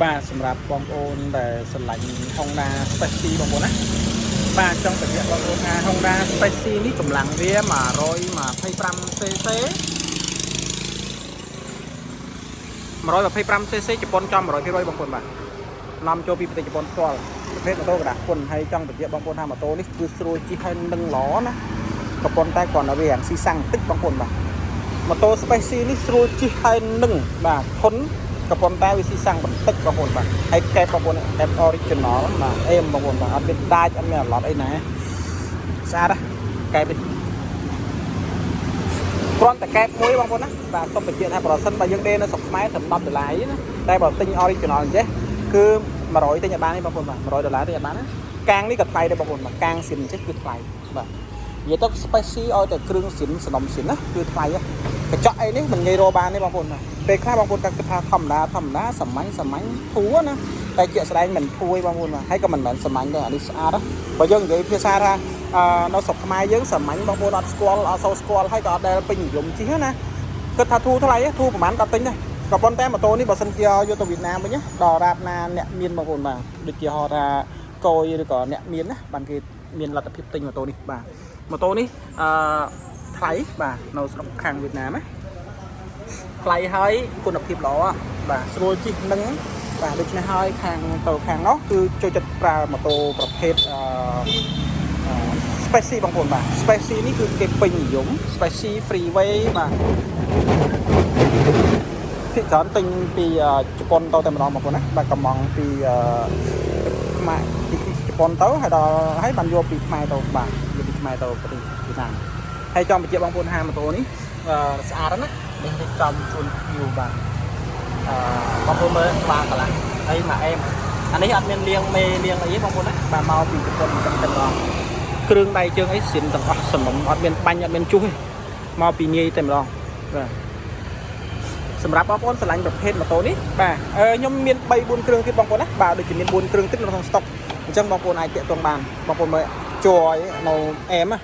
បាទសម្រាប់បងប្អូនដែលស្រឡាញ់ Honda Space បងប្អូនណាបាទចង់បញ្ជាក់បងប្អូនថា Honda Space នេះកម្លាំងវា 125cc 125cc ជប៉ុនចំ 100% បងប្អូនបាទនាំចូលពីប្រទេសជប៉ុនផ្ទាល់ប្រភេទម៉ូតូក្តារគុណហើយចង់បញ្ជាក់បងប្អូនថាម៉ូតូនេះគឺស្រួលជិះហើយនឹងល្អណាក៏ប៉ុន្តែគ្រាន់តែវារាំងស៊ីសាំងតិចបងប្អូនបាទម៉ូតូ Space នេះស្រួលជិះហើយនឹងបាទធន់ក៏ប៉ុន្តែវាស៊ីសាំងបន្តិចបងប្អូនបាទហើយកែបបងប្អូនកែប original បាទអេមបងប្អូនបាទអត់មានដាច់អត់មានអាឡត់អីណាស្អាតណាកែបនេះគ្រាន់តែកែបមួយបងប្អូនណាបាទសូមបញ្ជាក់ថាប្រសិនបើយើងដេរនៅស្រុកខ្មែរត្រឹម$10ណាតែបើទិញ original អញ្ចេះគឺ100ទិញឲ្យបានទេបងប្អូនបាទ$100ទិញឲ្យបានណាកាងនេះក៏ថ្លៃដែរបងប្អូនបាទកាងស៊ីនអញ្ចេះគឺថ្លៃបាទនិយាយទៅ Space ឲ្យតែគ្រឿងស៊ីនសំណុំស៊ីនណាគឺថ្លៃហ៎កញ្ចក់អីនេះមិនងាយរកបានទេបងប្អូនណាពេលខ្លះបងប្អូនគាត់គិតថាធម្មតាសាមញ្ញធូរណាតែជាក់ស្ដែងមិនធូរទេបងប្អូនណាហើយក៏មិនមែនសាមញ្ញទេអានេះស្អាតណាបើយើងនិយាយភាសាថានៅស្រុកខ្មែរយើងសាមញ្ញបងប្អូនអត់ស្គាល់អត់សូវស្គាល់ហើយក៏អត់ដែលពេញនិយមជិះណាគិតថាធូរថ្លៃធូរប្រហែលក៏ទិញដែរក៏ប៉ុន្តែម៉ូតូនេះបើសិនជាយកទៅវៀតណាមវិញណាដល់រាបណាអ្នកមានបងប្អូនបាទដូចជាហៅថាកយឬក៏អ្នកមានណាបានគេមានលទ្ធភាពទិញម៉ូតូនេះបាទម៉ូតូនេះថ្លៃបាទនៅស្រុកខាងវៀតណាមណាថ្លៃហើយគុណភាពល្អបាទស្រួលជិះនឹងបាទដូច្នេះហើយខាងនោះគឺចូលចិត្តប្រើម៉ូតូប្រភេទSpace បងប្អូនបាទ Space នេះគឺគេពេញនិយម Space Freeway បាទភាគច្រើនទិញពីជប៉ុនទៅតែម្ដងបងប្អូនណាបាទកំងពីខ្មែរពីជប៉ុនទៅហើយបានយកពីខ្មែរទៅបាទយកពីខ្មែរទៅប្រទេសវៀតណាមហើយចង់បញ្ជាក់បងប្អូនថាម៉ូតូនេះស្អាតណាស់នេះរៀបចំជូនភីវបាទបងប្អូនមើលបាទកន្លះហើយមកអេមអានេះអត់មានលាងមេលាងអីទេបងប្អូនណាបាទមកពីជប៉ុនតែម្ដងគ្រឿងដៃជើងអីស៊ីនទាំងអស់សំណុំអត់មានបាញ់អត់មានជុះទេមកពីងាយតែម្ដងបាទសម្រាប់បងប្អូនស្រឡាញ់ប្រភេទម៉ូតូនេះបាទខ្ញុំមាន 3-4 គ្រឿងទៀតបងប្អូនណាបាទដូចជាមាន 4 គ្រឿងទៀតនៅក្នុងស្តុកអញ្ចឹងបងប្អូនអាចតាក់ទងបានបងប្អូនមើលជួយនៅអេមណា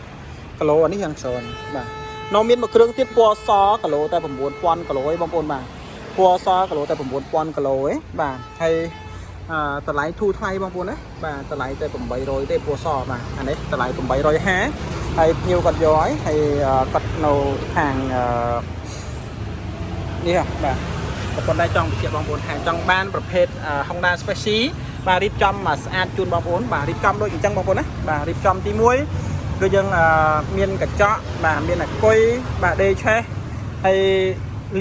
គីឡូអានេះយ៉ាងច្រើនបាទនៅមានមួយគ្រឿងទៀតពណ៌សគីឡូតែ 9,000 គីឡូឯងបងប្អូនបាទពណ៌សគីឡូតែ 9,000 គីឡូឯងបាទហើយតម្លៃធូរថ្លៃបងប្អូនណាបាទតម្លៃតែ800ទេពណ៌សបាទអានេះតម្លៃ850ហើយភ្ញៀវគាត់យកហើយគាត់នៅខាងនេះបាទក៏ប៉ុន្តែចង់បញ្ជាក់បងប្អូនថាចង់បានប្រភេទ Honda Space បាទរៀបចំមកស្អាតជូនបងប្អូនបាទរៀបចំដូចអញ្ចឹងបងប្អូនណាបាទរៀបចំទី1គឺយើងមានកញ្ចក់បាទមានអាគុយបាទដេឆេះហើយ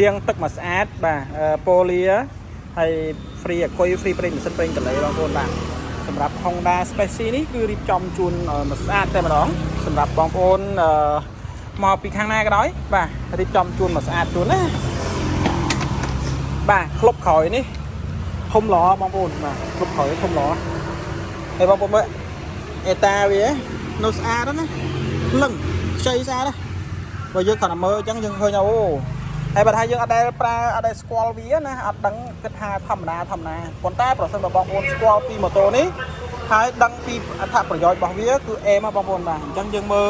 លាងទឹកមកស្អាតបាទប៉ូលាហើយ free អាគុយ free ប្រេងម៉ាស៊ីនប្រេងកន្លែបងប្អូនបាទសម្រាប់ Honda Space នេះគឺរៀបចំជូនមកស្អាតតែម្ដងសម្រាប់បងប្អូនមកពីខាងណាក៏ដោយបាទរៀបចំជូនមកស្អាតជូនណាបាទក្លុបក្រោយនេះធំល្អបងប្អូនបាទក្លុបក្រោយធំល្អហើយបងប្អូនមើលអេតាវានៅស្អាតណាលឹងខ្ចីស្អាតណាបើយើងគ្រាន់តែមើលអញ្ចឹងយើងឃើញអូហើយបើថាយើងអត់ដែលប្រើអត់ដែលស្គាល់វាណាអត់ដឹងគិតថាធម្មតាប៉ុន្តែប្រសិនបើបងប្អូនស្គាល់ពីម៉ូតូនេះហើយដឹងពីអត្ថប្រយោជន៍របស់វាគឺអេមបងប្អូនបាទអញ្ចឹងយើងមើល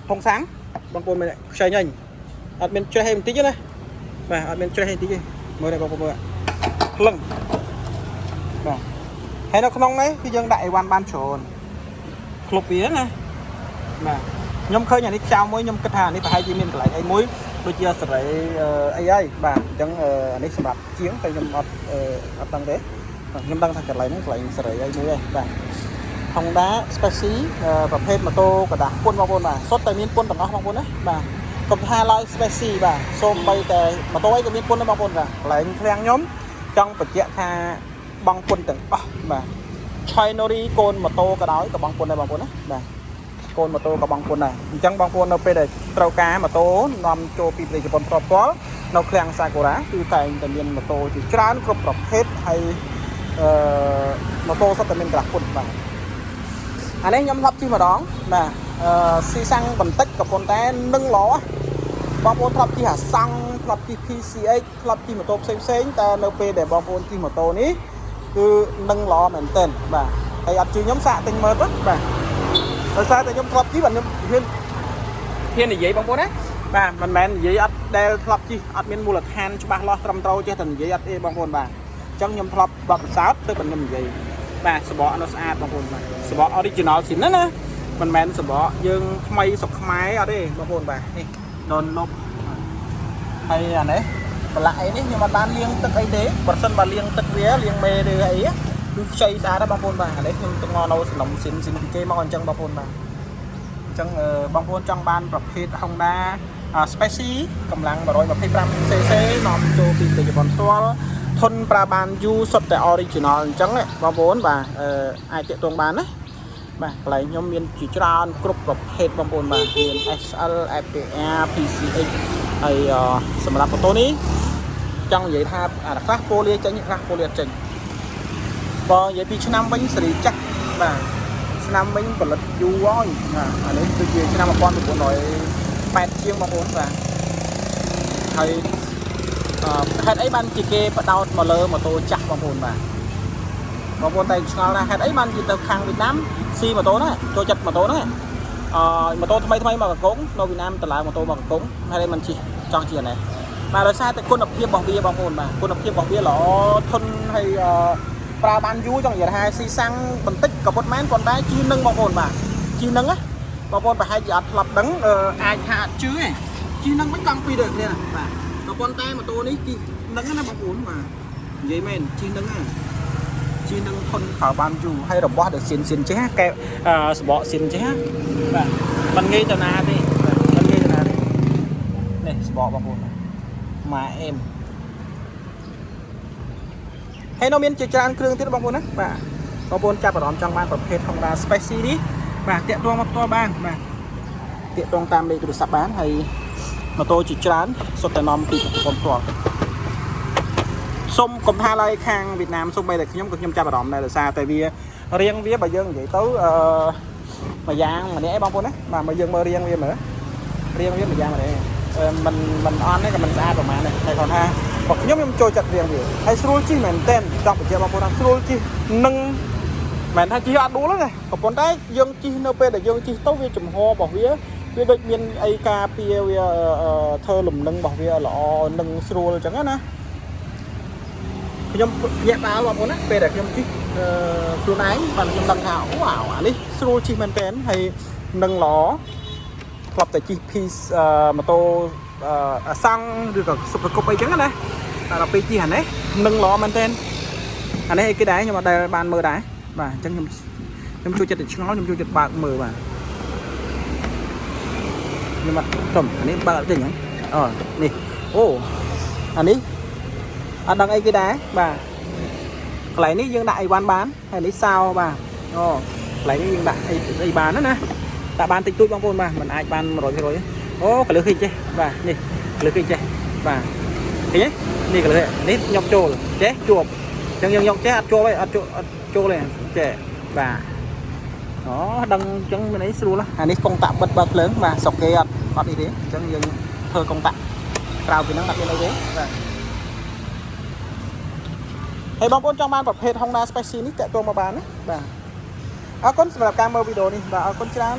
ធុងសាំងបងប្អូនមើលខ្ចីញ៉ាញ់អត់មានច្រេះឯបន្តិចណាបាទអត់មានច្រេះឯបន្តិចទេមើលនេះបងប្អូនមើលភ្លឹងបាទហើយនៅក្នុងនេះគឺយើងដាក់អីវ៉ាន់បានច្រើនក្លុបវាណាបាទខ្ញុំឃើញអានេះចោលមួយខ្ញុំគិតថាអានេះប្រហែលជាមានកន្លែងអីមួយដូចជាសេរីអីហើយបាទអញ្ចឹងអានេះសម្រាប់ជាងតែខ្ញុំអត់ដឹងទេខ្ញុំដឹងថាកន្លែងហ្នឹងកន្លែងសេរីអីមួយហើយបាទ Honda Space ប្រភេទម៉ូតូกระดาษពុនបងប្អូនបាទសុទ្ធតែមានពុនទាំងអស់បងប្អូនណាបាទកុំថាឡើយ Space បាទសូម្បីតែម៉ូតូអីក៏មានពុនដែរបងប្អូនបាទកន្លែងឃ្លាំងខ្ញុំចង់បញ្ជាក់ថាបងពុនទាំងអស់បាទ Chinory កូនម៉ូតូក៏ដោយក៏បងពុនដែរបងប្អូនណាបាទកូនម៉ូតូក៏បងពុនដែរអញ្ចឹងបងប្អូននៅពេលដែលត្រូវការម៉ូតូនាំចូលពីប្រទេសជប៉ុនផ្ទាល់នៅឃ្លាំង Sakura គឺតែងតែមានម៉ូតូជាច្រើនគ្រប់ប្រភេទហើយម៉ូតូសុទ្ធតែមានក្រាស់ពុនបាទអានេះខ្ញុំធ្លាប់ជិះម្ដងបាទស៊ីសាំងបន្តិចក៏ប៉ុន្តែនឹងល្អបងប្អូនធ្លាប់ជិះអាសង់ធ្លាប់ជិះ PCX ធ្លាប់ជិះម៉ូតូផ្សេងតែនៅពេលដែលបងប្អូនជិះម៉ូតូនេះគឺនឹងល្អមែនទែនបាទហើយអត់ជិះខ្ញុំសាកទិញមើលទៅបាទដោយសារតែខ្ញុំធ្លាប់ជិះបាទខ្ញុំហ៊ាននិយាយបងប្អូនណា បាទមិនមែននិយាយអត់ដែលធ្លាប់ជិះអត់មានមូលដ្ឋានច្បាស់លាស់ត្រឹមត្រូវចេះតែនិយាយអត់ទេបងប្អូនបាទអញ្ចឹងខ្ញុំធ្លាប់បបពិសោធន៍ទៅខ្ញុំនិយាយបាទសបកនោះស្អាតបងប្អូនបាទសបក original ស៊ីនណាមិនមែនសបកយើងថ្មីស្រុកខ្មែរអត់ទេបងប្អូនបាទនេះដូនលប់ហើយអានេះប្រឡាក់អីនេះខ្ញុំអត់បានលាងទឹកអីទេបើសិនបើលាងទឹកវាលាងមេឬអីគឺខ្ចីស្អាតដែរបងប្អូនបាទអានេះខ្ញុំទៅងនៅសំណុំស៊ីនពីគេមកអញ្ចឹងបងប្អូនបាទអញ្ចឹងបងប្អូនចង់បានប្រភេទ Honda Space កម្លាំង 125cc នាំចូលពីប្រព័ន្ធផ្ទាល់ធន់ប្រើបានយូរសុទ្ធតែ original អញ្ចឹងបងប្អូនបាទអាចទាក់ទងបានណាបាទកន្លែងខ្ញុំមានជាច្រើនគ្រប់ប្រភេទបងប្អូនបាទមាន SL FPR PCX ហើយសម្រាប់ម៉ូតូនេះចង់និយាយថាខ្លះពូលាចេញខ្លះពូលាចេញបើនិយាយពីឆ្នាំវិញសេរីចាស់បាទឆ្នាំវិញផលិតយូរហើយបាទអានេះគឺជាឆ្នាំ1908ជាងបងប្អូនបាទហើយហេតុអីបានជាគេបដោតមកលើម៉ូតូចាស់បងប្អូនបាទបងប្អូនតែឆ្ងល់ថាហេតុអីបានជាទៅខាងវៀតណាមស៊ីម៉ូតូហ្នឹងចូលចិត្តម៉ូតូហ្នឹងម៉ូតូថ្មីមកកកងនៅវៀតណាមតម្លើងម៉ូតូមកកកងហេតុអីมันចង់ជាណែបាទដោយសារតែគុណភាពរបស់វាបងប្អូនបាទគុណភាពរបស់វាល្អធន់ហើយប្រើបានយូរចង់និយាយថាស៊ីសាំងបន្តិចក៏ពុតមែនប៉ុន្តែជីនឹងបងប្អូនបាទជីនឹងណាបងប្អូនប្រហែលជាអត់ធ្លាប់ដឹងអាចថាអត់ជឿទេជីនឹងមិនកង់ពីរដូចគ្នាបាទក៏ប៉ុន្តែម៉ូតូនេះជីនឹងណាបងប្អូនបាទនិយាយមែនជីនឹងណាជីនឹងធន់ប្រើបានយូរហើយរបស់ដែលស៊ីនចេះកែសបកស៊ីនចេះបាទมันងាយទៅណាទេมันងាយទៅណាទេនេះសបកបងប្អូនម៉ាអេមហើយនៅមានជាច្រើនគ្រឿងទៀតបងប្អូនណាបាទបងប្អូនចាប់អារម្មណ៍ចង់បានប្រភេទ Honda Space នេះបាទតាក់ទងមកផ្ទាល់បានបាទតាក់ទងតាមលេខទូរស័ព្ទបានហើយម៉ូតូជាច្រើនសុទ្ធតែនាំពីប្រព័ន្ធផ្ទាល់សុំកុំថាឡើយខាងវៀតណាមសុំបីតែខ្ញុំក៏ខ្ញុំចាប់អារម្មណ៍ដែរដោយសារតែវារៀងវាបើយើងនិយាយទៅមួយយ៉ាងម្នាក់ឯងបងប្អូនណាបាទមកយើងមើលរៀងវាមើលរៀងវាមួយយ៉ាងម្នាក់មិនអន់ទេក៏មិនស្អាតប្រហែលដែរតែគាត់ថាបងខ្ញុំចូលចិត្តរៀងវាហើយស្រួលជិះមែនតើចង់បញ្ជាក់បងប្អូនថាស្រួលជិះនឹងមិនថាជិះអត់ដួលទេក៏ប៉ុន្តែយើងជិះនៅពេលដែលយើងជិះទៅវាចំហរបស់វាដូចមានអីការពារវាធ្វើលំនឹងរបស់វាល្អនឹងស្រួលអញ្ចឹងណាខ្ញុំភ្ញាក់ដល់បងប្អូនណាពេលដែលខ្ញុំជិះខ្លួនឯងបាទខ្ញុំដឹងថាវ៉ាវអានេះស្រួលជិះមែនតើហើយនឹងល្អធ្លាប់តែជិះ piece ម៉ូតូអាសង់ឬក៏សុបកុបអីចឹងណាតែដល់ពេលជិះអានេះនឹងល្អមែនតើអានេះគេដែរខ្ញុំអត់ដែលបានមើលដែរបាទអញ្ចឹងខ្ញុំជួយចិត្តឆ្ងល់ខ្ញុំជួយចិត្តបើកមើលបាទខ្ញុំអត់ចំអានេះបើកទេអញ្ចឹងនេះអូអានេះអត់ដឹងអីគេដែរបាទកន្លែងនេះយើងដាក់អីវ៉ាន់បានហើយនេះសោបាទកន្លែងនេះយើងដាក់អីបានណាដាក់បានតិចតួចបងប្អូនបាទមិនអាចបាន 100% អូកលឹះឃើញចេះបាទនេះកលឹះឃើញចេះបាទឃើញទេនេះកលឹះនេះញាប់ចូលចេះជួបអញ្ចឹងយើងញាប់ចេះអត់ចូលទេអត់ចូលទេចេះបាទដឹងអញ្ចឹងមានអីស្រួលអានេះកុងតាក់បិទបើកភ្លើងបាទស្រុកគេអត់អីទេអញ្ចឹងយើងធ្វើកុងតាក់ក្រៅពីហ្នឹងអត់មានអីទេបាទហើយបងប្អូនចង់បានប្រភេទ Honda Space នេះតាក់ទងមកបានណាបាទអរគុណសម្រាប់ការមើលវីដេអូនេះបាទអរគុណច្រើន